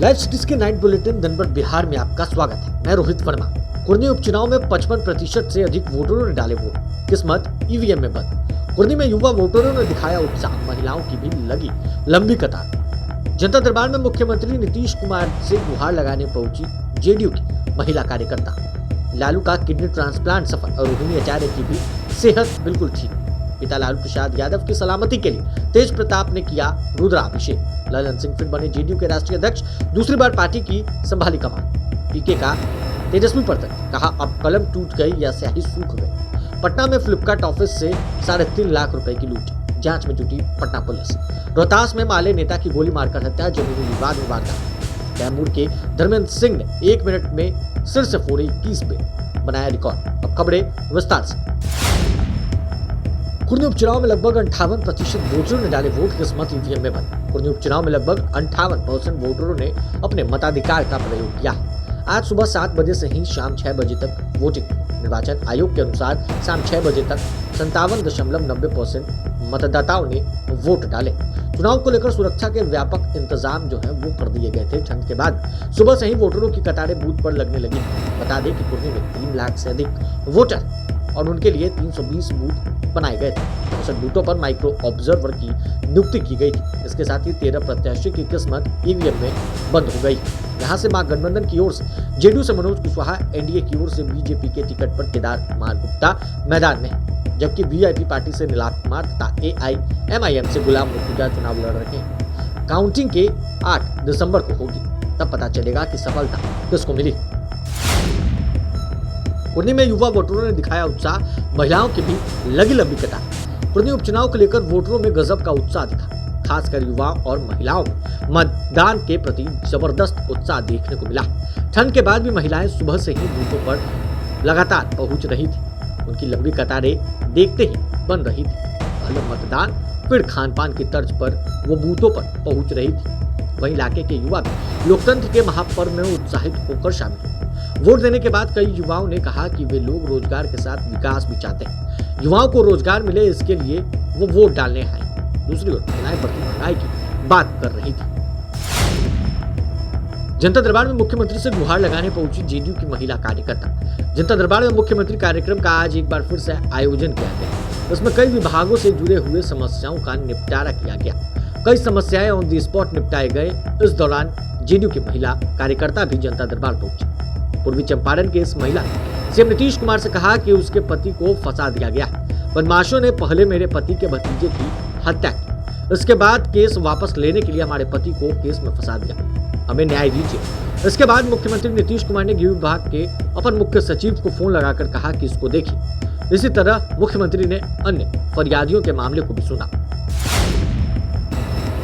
Live cities के night bulletin दिन भर बिहार में आपका स्वागत है। मैं रोहित वर्मा। कुर्नी उपचुनाव में 55% से अधिक वोटरों ने डाले वोट, किस्मत ईवीएम में बंद। कुर्नी में युवा वोटरों ने दिखाया उत्साह, महिलाओं की भी लगी लंबी कतार। जनता दरबार में मुख्यमंत्री नीतीश कुमार से गुहार लगाने पहुंची जेडीयू की महिला कार्यकर्ता। लालू का किडनी ट्रांसप्लांट सफल और रोहिणी आचार्य की भी सेहत बिल्कुल ठीक। पिता लालू प्रसाद यादव की सलामती के लिए तेज प्रताप ने किया रुद्राभिषेक। ललन सिंह फिर बने जेडीयू के राष्ट्रीय अध्यक्ष, दूसरी बार पार्टी की संभाली कमान। पीके का तेजस्वी प्रताप, कहा अब कलम टूट गई या स्याही सूख गई। पटना में फ्लिपकार्ट ऑफिस से 3.5 लाख रुपए की लूट, जांच में जुटी पटना पुलिस। रोहतास में माले नेता की गोली मारकर हत्या, जमीनी विवाद में वारदात। कैमूर के धर्मेंद्र सिंह ने 1 मिनट में सिर से फोड़े 21 बेर, बनाया रिकॉर्ड। अब खबरें विस्तार से। कुर्नी उपचुनाव में लगभग 58% वोटरों ने डाले वोट, किस्मत ईवीएम में बंद। कुर्नी उपचुनाव में लगभग 58% वोटरों ने अपने मताधिकार का प्रयोग किया। आज सुबह 7 बजे से ही शाम 6 बजे तक वोटिंग। निर्वाचन आयोग के अनुसार शाम 6 बजे तक 57.90% मतदाताओं ने वोट डाले। चुनाव को लेकर सुरक्षा के व्यापक इंतजाम जो है वो कर दिए गए थे। ठंड के बाद सुबह से ही वोटरों की कतारें बूथ पर लगने लगी। बता दें कि कुर्नी में 3 लाख से अधिक वोटर और उनके लिए 320 बूथ बनाए गए थे। 64 बूथों पर माइक्रो ऑब्जर्वर की नियुक्ति की गई थी। इसके साथ ही 13 प्रत्याशी की किस्मत ईवीएम में बंद हो गई। यहाँ से महागठबंधन की ओर से जेडीयू से मनोज कुशवाहा, एनडीए की ओर से बीजेपी के टिकट पर केदार कुमार गुप्ता मैदान में, जबकि वीआईपी पार्टी से नीलाभ कुमार तथा एआईएमआईएम से गुलाम मुर्तुजा चुनाव लड़ रहे हैं। काउंटिंग के 8 दिसंबर को होगी, तब पता चलेगा कि सफलता किसको मिली। कुर्नी में युवा वोटरों ने दिखाया उत्साह, महिलाओं की भी लगी लंबी कतार। कुर्नी उपचुनाव को लेकर वोटरों में गजब का उत्साह दिखा। खासकर युवाओं और महिलाओं में मतदान के प्रति जबरदस्त उत्साह देखने को मिला। ठंड के बाद भी महिलाएं सुबह से ही बूथों पर लगातार पहुंच रही थी। उनकी लंबी कतारें देखते ही बन रही थी। पहले मतदान, फिर खान पान की तर्ज पर वो बूथों पर पहुंच रही थी। वहीं इलाके के युवा भी लोकतंत्र के महापर्व में उत्साहित होकर शामिल हुए। वोट देने के बाद कई युवाओं ने कहा कि वे लोग रोजगार के साथ विकास भी चाहते हैं। युवाओं को रोजगार मिले, इसके लिए वो वोट डालने आए। दूसरी ओर महिलाएं बढ़ती महंगाई की बात कर रही थी। जनता दरबार में मुख्यमंत्री से गुहार लगाने पहुंची जेडीयू की महिला कार्यकर्ता। जनता दरबार में मुख्यमंत्री कार्यक्रम का आज एक बार फिर से आयोजन किया गया। इसमें कई विभागों से जुड़े हुए समस्याओं का निपटारा किया गया। कई समस्याएं ऑन द स्पॉट निपटाए गए। इस दौरान जेडीयू की महिला कार्यकर्ता भी जनता दरबार पहुंची। पूर्वी चंपारण के इस महिला ने सीएम नीतीश कुमार से कहा कि उसके पति को फंसा दिया गया। बदमाशों ने पहले मेरे पति के भतीजे की हत्या की, इसके बाद केस वापस लेने के लिए हमारे पति को केस में फंसा दिया, हमें न्याय दीजिए। इसके बाद मुख्यमंत्री नीतीश कुमार ने गृह विभाग के अपर मुख्य सचिव को फोन लगाकर कहा कि इसको देखिए। इसी तरह मुख्यमंत्री ने अन्य फरियादियों के मामले को भी सुना।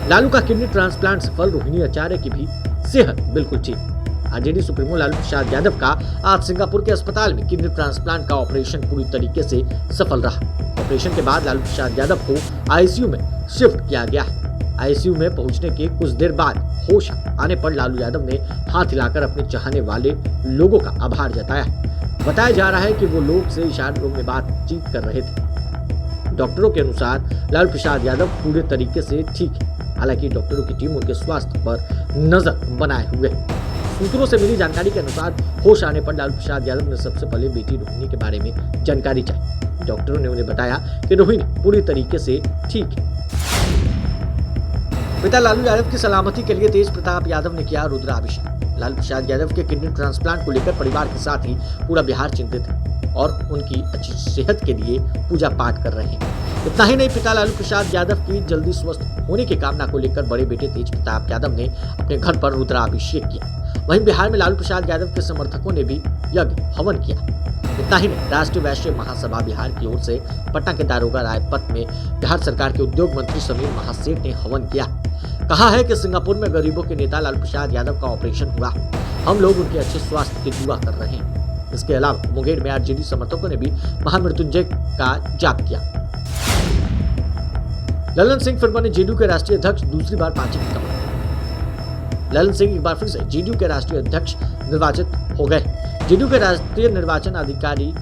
लालू का किडनी ट्रांसप्लांट सफल, रोहिणी आचार्य की भी सेहत बिल्कुल ठीक। आरजेडी सुप्रीमो लालू प्रसाद यादव का आज सिंगापुर के अस्पताल में किडनी ट्रांसप्लांट का ऑपरेशन पूरी तरीके से सफल रहा। ऑपरेशन के बाद लालू प्रसाद यादव को आईसीयू में शिफ्ट किया गया है। आईसीयू में पहुंचने के कुछ देर बाद होश आने पर लालू यादव ने हाथ हिलाकर अपने चाहने वाले लोगों का आभार जताया। बताया जा रहा है कि वो लोग से इशारों में बातचीत कर रहे थे। डॉक्टरों के अनुसार लालू प्रसाद यादव पूरे तरीके से ठीक है। हालांकि डॉक्टरों की टीम उनके स्वास्थ्य पर नजर बनाए हुए है। सूत्रों से मिली जानकारी के अनुसार होश आने पर लालू प्रसाद यादव ने सबसे पहले बेटी रोहिणी के बारे में जानकारी चाहिए। डॉक्टरों ने उन्हें बताया कि रोहिणी पूरी तरीके से ठीक है। पिता लालू यादव की सलामती के लिए तेज प्रताप यादव ने किया रुद्राभिषेक। लालू प्रसाद यादव के किडनी ट्रांसप्लांट को लेकर परिवार के साथ ही पूरा बिहार चिंतित है और उनकी अच्छी सेहत के लिए पूजा पाठ कर रहे हैं। इतना ही नहीं, पिता लालू प्रसाद यादव की जल्दी स्वस्थ होने की कामना को लेकर बड़े बेटे तेज प्रताप यादव ने अपने घर पर रुद्राभिषेक किया। वहीं बिहार में लालू प्रसाद यादव के समर्थकों ने भी यज्ञ हवन किया। इतना ही नहीं, राष्ट्रीय वैश्य महासभा बिहार की ओर से पटना के दारोगा रायपत में बिहार सरकार के उद्योग मंत्री समीर महासेठ ने हवन किया। कहा है कि सिंगापुर में गरीबों के नेता लालू प्रसाद यादव का ऑपरेशन हुआ, हम लोग उनके अच्छे स्वास्थ्य की दुआ कर रहे हैं। इसके अलावा मुंगेर में आरजेडी समर्थकों ने भी महामृत्युंजय का जाप किया। ललन सिंह फिर बने जेडीयू के राष्ट्रीय अध्यक्ष, दूसरी बार पार्टी की कमान। ललन सिंह एक बार फिर से जेडीयू के राष्ट्रीय अध्यक्ष निर्वाचित हो गए। जेडीयू के राष्ट्रीय निर्वाचन अधिकारी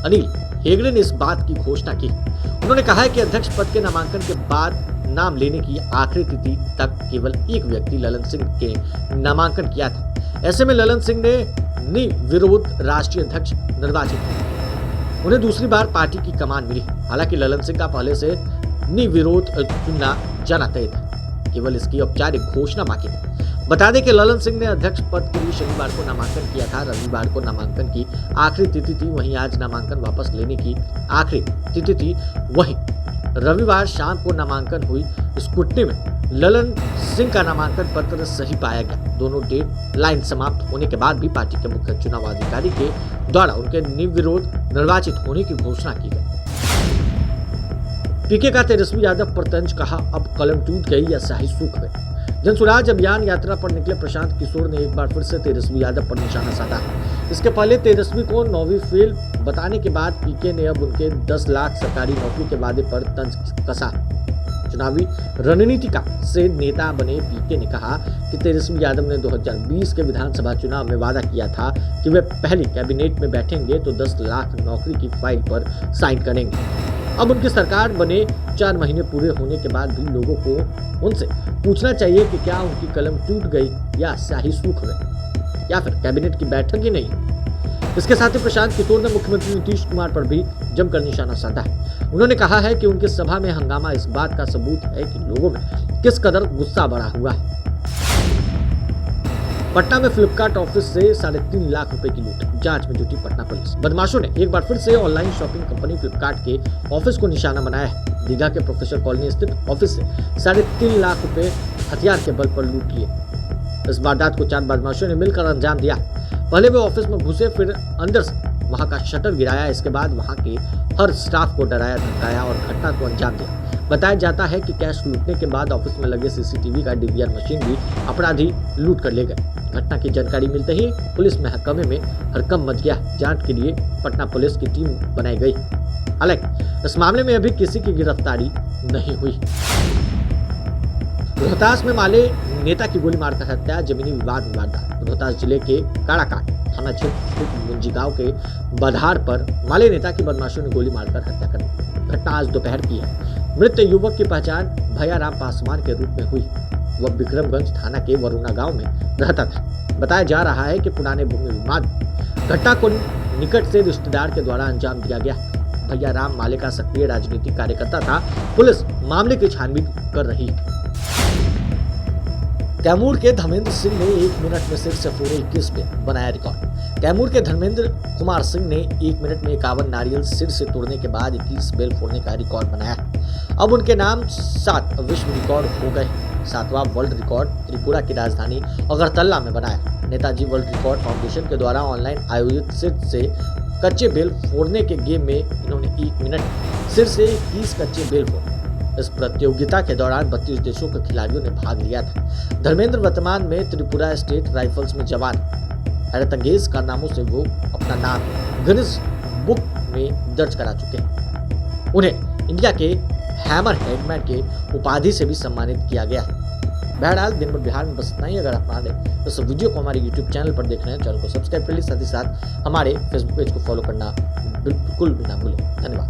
अनिल हेगड़े ने इस बात की घोषणा की। उन्होंने कहा है कि अध्यक्ष पद के नामांकन के बाद नाम लेने की आखिरी तिथि तक केवल एक व्यक्ति ललन सिंह के नामांकन किया था। ऐसे में ललन सिंह ने निर्विरोध राष्ट्रीय अध्यक्ष निर्वाचित हुए। उन्हें दूसरी बार पार्टी की कमान मिली। हालांकि ललन सिंह का पहले से निर्विरोध चुना जाना तय था, केवल इसकी औपचारिक घोषणा बाकी थी। बता दें कि ललन सिंह ने अध्यक्ष पद के लिए शनिवार को नामांकन किया था। रविवार को नामांकन की आखिरी तिथि थी। वहीं आज नामांकन वापस लेने की आखिरी तिथि थी। वहीं रविवार शाम को नामांकन हुई स्क्रूटनी में ललन सिंह का नामांकन पत्र सही पाया गया। दोनों डेट लाइन समाप्त होने के बाद भी पार्टी के मुख्य चुनाव अधिकारी के द्वारा उनके निर्विरोध निर्वाचित होने की घोषणा की गई। पीके का तेजस्वी यादव पर तंज, कहा अब कलम टूट गई या शाही सूख गई। जनसुराज अभियान यात्रा पर निकले प्रशांत किशोर ने एक बार फिर से तेजस्वी यादव पर निशाना साधा। इसके पहले तेजस्वी को 9वीं फेल बताने के बाद पीके ने अब उनके 10 लाख सरकारी नौकरी के वादे पर तंज कसा। चुनावी रणनीतिका से नेता बने पीके ने कहा कि तेजस्वी यादव ने 2020 के विधानसभा चुनाव में वादा किया था कि वे पहली कैबिनेट में बैठेंगे तो 10 लाख नौकरी की फाइल पर साइन करेंगे। अब उनकी सरकार बने 4 महीने पूरे होने के बाद भी लोगों को उनसे पूछना चाहिए कि क्या उनकी कलम टूट गई या शाही सूख गई, या फिर कैबिनेट की बैठक ही नहीं। इसके साथ ही प्रशांत किशोर ने मुख्यमंत्री नीतीश कुमार पर भी जमकर निशाना साधा है। उन्होंने कहा है कि उनकी सभा में हंगामा इस बात का सबूत है कि लोगों में किस कदर गुस्सा बढ़ा हुआ है। पटना में फ्लिपकार्ट ऑफिस से 3.5 लाख रुपए की लूट, जांच में जुटी पटना पुलिस। बदमाशों ने एक बार फिर से ऑनलाइन शॉपिंग कंपनी फ्लिपकार्ट के ऑफिस को निशाना बनाया है। दीघा के प्रोफेसर कॉलोनी स्थित ऑफिस से 3.5 लाख रुपए हथियार के बल पर लूट लिए। इस वारदात को 4 बदमाशों ने मिलकर अंजाम दिया। पहले वे ऑफिस में घुसे, फिर अंदर से वहां का शटर गिराया। इसके बाद वहां के हर स्टाफ को डराया धमकाया और घटना को अंजाम दिया। बताया जाता है कि कैश लूटने के बाद ऑफिस में लगे सीसीटीवी का डीवीआर मशीन भी अपराधी लूट कर ले गए। घटना की जानकारी मिलते ही पुलिस महकमे में हड़कंप मच गया। जांच के लिए पटना पुलिस की टीम बनाई गई। हालांकि इस मामले में अभी किसी की गिरफ्तारी नहीं हुई। रोहतास में माले नेता की गोली मारकर हत्या, जमीनी विवाद में वारदात। रोहतास जिले के काड़ाकाट थाना क्षेत्र स्थित मुंजी गांव के बधार पर माले नेता की बदमाशों ने गोली मारकर हत्या कर दी। घटना आज दोपहर की है। मृत युवक की पहचान भैयाराम पासवान के रूप में हुई। वह विक्रमगंज थाना के वरुणा गांव में रहता था। बताया जा रहा है कि पुराने भूमि विवाद घटना को निकट से रिश्तेदार के द्वारा अंजाम दिया गया। भैयाराम माले का सक्रिय राजनीतिक कार्यकर्ता था। पुलिस मामले की छानबीन कर रही है। कैमूर के धर्मेंद्र सिंह ने 1 मिनट में सिर से फोड़े 21 पे बनाया रिकॉर्ड। कैमूर के धर्मेंद्र कुमार सिंह ने 1 मिनट में 51 नारियल सिर से तोड़ने के बाद 21 बेल फोड़ने का रिकॉर्ड बनाया। अब उनके नाम 7 विश्व रिकॉर्ड हो गए। 7वां वर्ल्ड रिकॉर्ड त्रिपुरा की राजधानी अगरतला में बनाया। नेताजी वर्ल्ड रिकॉर्ड फाउंडेशन के द्वारा ऑनलाइन आयोजित सिर से कच्चे बेल फोड़ने के गेम में इन्होंने 1 मिनट सिर से 21 कच्चे बेल फोड़े। इस प्रतियोगिता के दौरान 32 देशों के खिलाड़ियों ने भाग लिया था। धर्मेंद्र वर्तमान में त्रिपुरा स्टेट राइफल्स में जवान। हैरतअंगेज कारनामों से वो अपना नाम गिनीज बुक में दर्ज करा चुके हैं। उन्हें इंडिया के हैमर हेडमैन के उपाधि से भी सम्मानित किया गया है। बहरहाल दिन भर बिहार में बस इतना ही। अगर आप हमारे इस वीडियो को हमारे यूट्यूब चैनल पर देख रहे हैं, चैनल को सब्सक्राइब कर लीजिए, साथ ही साथ हमारे फेसबुक पेज को फॉलो करना बिल्कुल भी ना भूलें। धन्यवाद।